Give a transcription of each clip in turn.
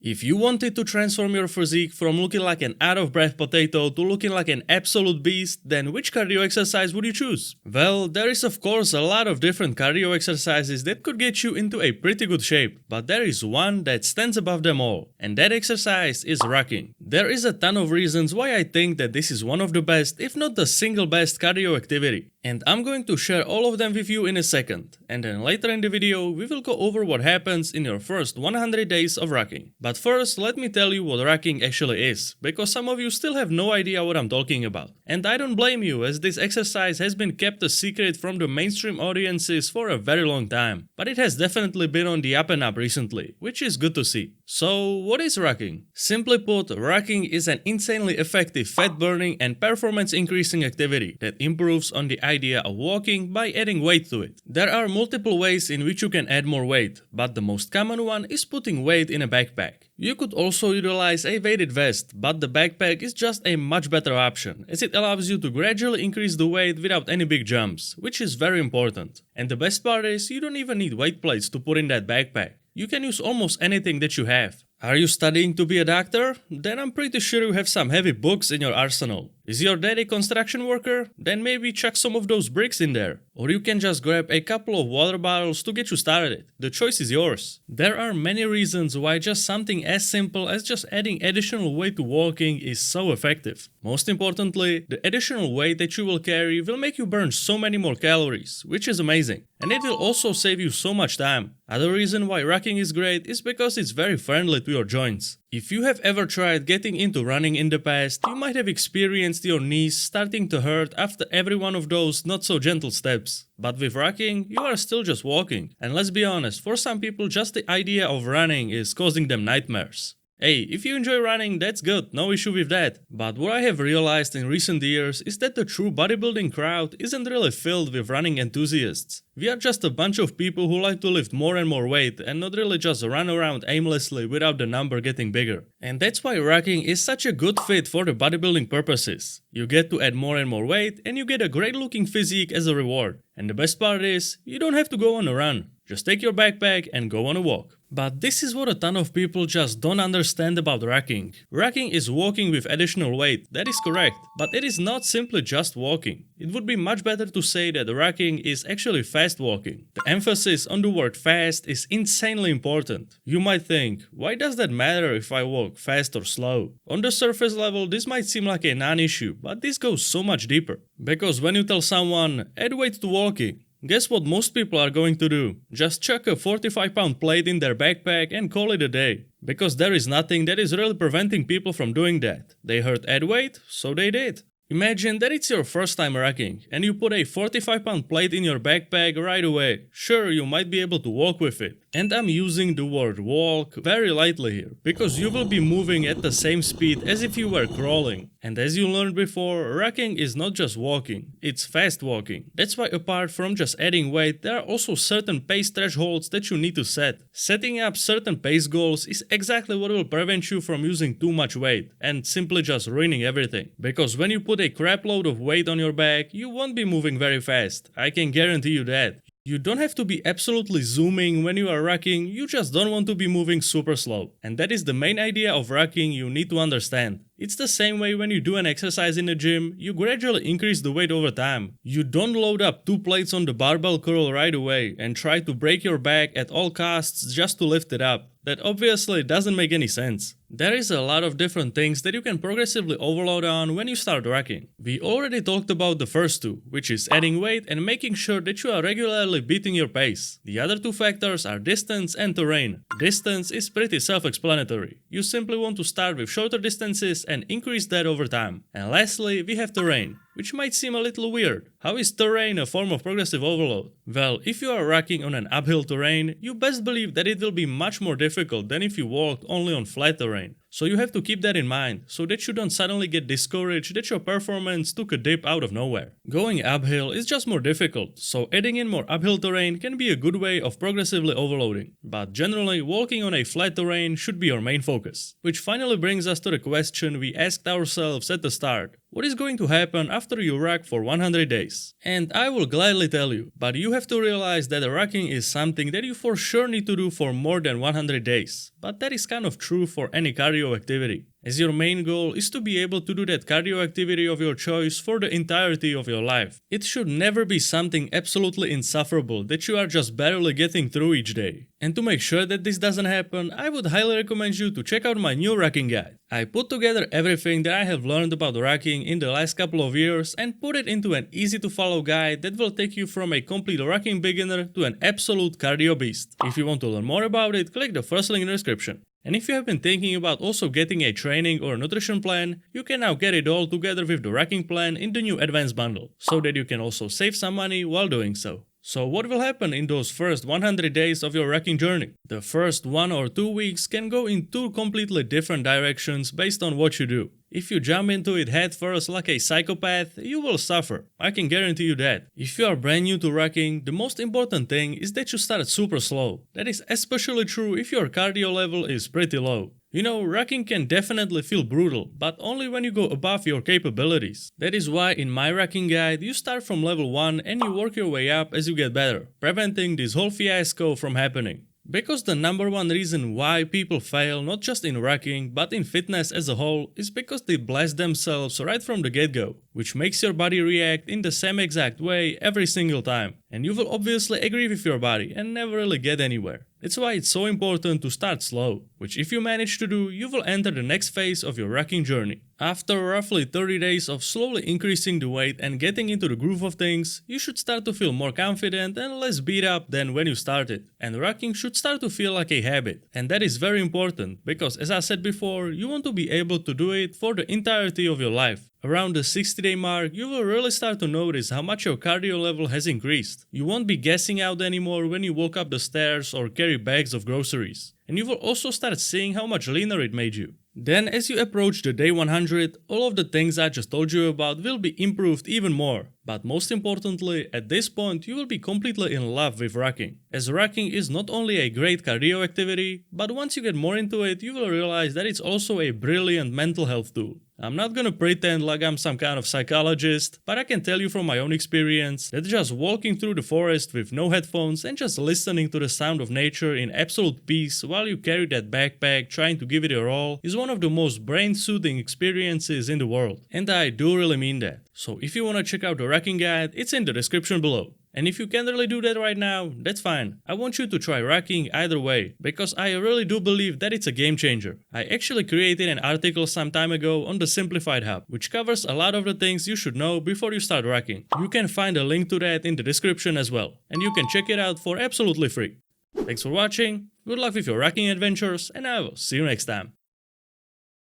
If you wanted to transform your physique from looking like an out-of-breath potato to looking like an absolute beast, then which cardio exercise would you choose? Well, there is of course a lot of different cardio exercises that could get you into a pretty good shape, but there is one that stands above them all, and that exercise is rucking. There is a ton of reasons why I think that this is one of the best, if not the single best cardio activity. And I'm going to share all of them with you in a second, and then later in the video we will go over what happens in your first 100 days of rucking. But first, let me tell you what rucking actually is, because some of you still have no idea what I'm talking about. And I don't blame you, as this exercise has been kept a secret from the mainstream audiences for a very long time. But it has definitely been on the up and up recently, which is good to see. So, what is rucking? Simply put, rucking is an insanely effective fat burning and performance increasing activity that improves on the idea of walking by adding weight to it. There are multiple ways in which you can add more weight, but the most common one is putting weight in a backpack. You could also utilize a weighted vest, but the backpack is just a much better option, as it allows you to gradually increase the weight without any big jumps, which is very important. And the best part is, you don't even need weight plates to put in that backpack. You can use almost anything that you have. Are you studying to be a doctor? Then I'm pretty sure you have some heavy books in your arsenal. Is your dad a construction worker? Then maybe chuck some of those bricks in there. Or you can just grab a couple of water bottles to get you started. The choice is yours. There are many reasons why just something as simple as just adding additional weight to walking is so effective. Most importantly, the additional weight that you will carry will make you burn so many more calories, which is amazing. And it will also save you so much time. Another reason why rucking is great is because it's very friendly to your joints. If you have ever tried getting into running in the past, you might have experienced your knees starting to hurt after every one of those not so gentle steps. But with rucking, you are still just walking. And let's be honest, for some people just the idea of running is causing them nightmares. Hey, if you enjoy running, that's good, no issue with that. But what I have realized in recent years is that the true bodybuilding crowd isn't really filled with running enthusiasts. We are just a bunch of people who like to lift more and more weight and not really just run around aimlessly without the number getting bigger. And that's why rucking is such a good fit for the bodybuilding purposes. You get to add more and more weight and you get a great looking physique as a reward. And the best part is, you don't have to go on a run. Just take your backpack and go on a walk. But this is what a ton of people just don't understand about rucking. Rucking is walking with additional weight, that is correct, but it is not simply just walking. It would be much better to say that rucking is actually fast walking. The emphasis on the word fast is insanely important. You might think, why does that matter if I walk fast or slow? On the surface level, this might seem like a non-issue, but this goes so much deeper. Because when you tell someone, add weight to walking, guess what most people are going to do? Just chuck a 45-pound plate in their backpack and call it a day. Because there is nothing that is really preventing people from doing that. They heard add weight, so they did. Imagine that it's your first time rucking, and you put a 45-pound plate in your backpack right away. Sure, you might be able to walk with it. And I'm using the word walk very lightly here, because you will be moving at the same speed as if you were crawling. And as you learned before, rucking is not just walking, it's fast walking. That's why apart from just adding weight, there are also certain pace thresholds that you need to set. Setting up certain pace goals is exactly what will prevent you from using too much weight and simply just ruining everything. Because when you put a crap load of weight on your back, you won't be moving very fast. I can guarantee you that. You don't have to be absolutely zooming when you are rucking, you just don't want to be moving super slow. And that is the main idea of rucking you need to understand. It's the same way when you do an exercise in the gym, you gradually increase the weight over time. You don't load up 2 plates on the barbell curl right away and try to break your back at all costs just to lift it up. That obviously doesn't make any sense. There is a lot of different things that you can progressively overload on when you start rucking. We already talked about the first two, which is adding weight and making sure that you are regularly beating your pace. The other two factors are distance and terrain. Distance is pretty self-explanatory. You simply want to start with shorter distances and increase that over time. And lastly, we have terrain, which might seem a little weird. How is terrain a form of progressive overload? Well, if you are rucking on an uphill terrain, you best believe that it will be much more difficult than if you walked only on flat terrain. So you have to keep that in mind, so that you don't suddenly get discouraged that your performance took a dip out of nowhere. Going uphill is just more difficult, so adding in more uphill terrain can be a good way of progressively overloading. But generally, walking on a flat terrain should be your main focus. Which finally brings us to the question we asked ourselves at the start. What is going to happen after you ruck for 100 days? And I will gladly tell you, but you have to realize that rucking is something that you for sure need to do for more than 100 days. But that is kind of true for any cardio activity, as your main goal is to be able to do that cardio activity of your choice for the entirety of your life. It should never be something absolutely insufferable that you are just barely getting through each day. And to make sure that this doesn't happen, I would highly recommend you to check out my new rucking guide. I put together everything that I have learned about rucking in the last couple of years and put it into an easy to follow guide that will take you from a complete rucking beginner to an absolute cardio beast. If you want to learn more about it, click the first link in the description. And if you have been thinking about also getting a training or nutrition plan, you can now get it all together with the rucking plan in the new advanced bundle, so that you can also save some money while doing so. So what will happen in those first 100 days of your rucking journey? The first 1 or 2 weeks can go in 2 completely different directions based on what you do. If you jump into it head first like a psychopath, you will suffer. I can guarantee you that. If you are brand new to rucking, the most important thing is that you start super slow. That is especially true if your cardio level is pretty low. You know, rucking can definitely feel brutal, but only when you go above your capabilities. That is why in my rucking guide, you start from level 1 and you work your way up as you get better, preventing this whole fiasco from happening. Because the number one reason why people fail not just in rucking but in fitness as a whole is because they blast themselves right from the get-go, which makes your body react in the same exact way every single time. And you will obviously agree with your body and never really get anywhere. That's why it's so important to start slow, which if you manage to do, you will enter the next phase of your rucking journey. After roughly 30 days of slowly increasing the weight and getting into the groove of things, you should start to feel more confident and less beat up than when you started. And rucking should start to feel like a habit. And that is very important, because as I said before, you want to be able to do it for the entirety of your life. Around the 60-day mark, you will really start to notice how much your cardio level has increased. You won't be gassing out anymore when you walk up the stairs or carry bags of groceries. And you will also start seeing how much leaner it made you. Then as you approach the day 100, all of the things I just told you about will be improved even more. But most importantly, at this point you will be completely in love with rucking. As rucking is not only a great cardio activity, but once you get more into it, you will realize that it's also a brilliant mental health tool. I'm not gonna pretend like I'm some kind of psychologist, but I can tell you from my own experience that just walking through the forest with no headphones and just listening to the sound of nature in absolute peace while you carry that backpack trying to give it your all is one of the most brain-soothing experiences in the world. And I do really mean that. So if you wanna check out the rucking guide, it's in the description below. And if you can't really do that right now, that's fine. I want you to try rucking either way, because I really do believe that it's a game changer. I actually created an article some time ago on the Simplified Hub, which covers a lot of the things you should know before you start rucking. You can find a link to that in the description as well, and you can check it out for absolutely free. Thanks for watching, good luck with your rucking adventures, and I will see you next time.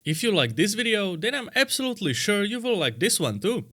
If you like this video, then I'm absolutely sure you will like this one too.